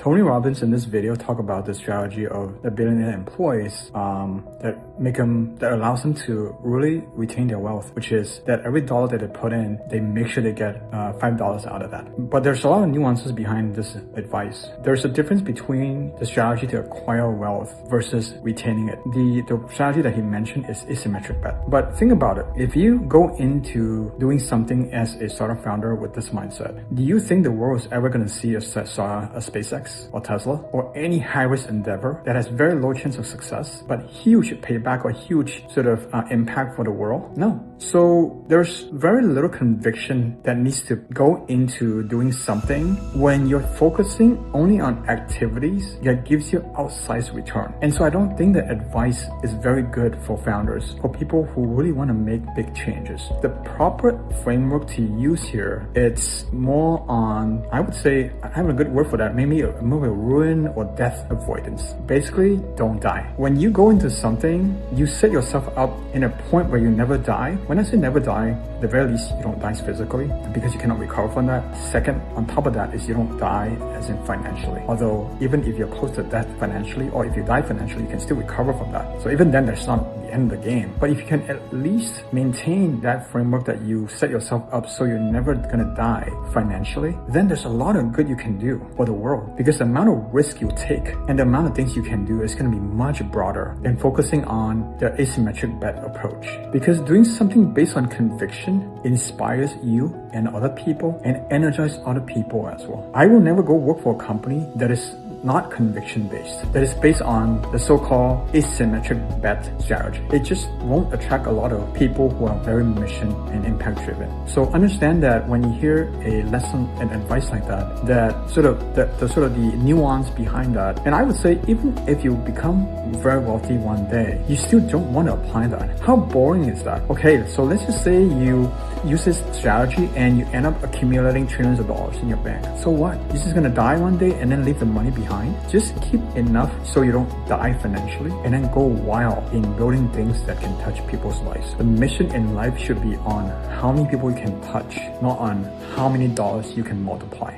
Tony Robbins in this video talk about the strategy of the billionaire employees that allows them to really retain their wealth, which is that every dollar that they put in, they make sure they get $5 out of that. But there's a lot of nuances behind this advice. There's a difference between the strategy to acquire wealth versus retaining it. The strategy that he mentioned is asymmetric bet. But think about it. If you go into doing something as a startup founder with this mindset, do you think the world is ever going to see a SpaceX or Tesla or any high-risk endeavor that has very low chance of success, but huge payback or huge sort of impact for the world? No. So there's very little conviction that needs to go into doing something when you're focusing only on activities that gives you outsized return. And so I don't think that advice is very good for founders, for people who really want to make big changes. The proper framework to use here, it's more on, I would say, I have a good word for that, maybe more of a ruin or death avoidance. Basically, don't die. When you go into something, you set yourself up in a point where you never die. When I say never die, at the very least, you don't die physically because you cannot recover from that. Second, on top of that is you don't die as in financially. Although even if you're close to death financially, or if you die financially, you can still recover from that. So even then, that's not the end of the game. But if you can at least maintain that framework that you set yourself up so you're never gonna die financially, then there's a lot of good you can do for the world, because the amount of risk you take and the amount of things you can do is gonna be much broader than focusing on the asymmetric bet approach. Because doing something based on conviction inspires you and other people and energizes other people as well. I will never go work for a company that is not conviction based, that is based on the so-called asymmetric bet strategy. It just won't attract a lot of people who are very mission and impact driven. So understand that when you hear a lesson and advice like that, that sort of the nuance behind that. And I would say, even if you become very wealthy one day, you still don't want to apply that. How boring is that? Okay, so let's just say you use this strategy and you end up accumulating trillions of dollars in your bank. So what? You're just gonna die one day and then leave the money behind? Just keep enough so you don't die financially, and then go wild in building things that can touch people's lives. The mission in life should be on how many people you can touch, not on how many dollars you can multiply.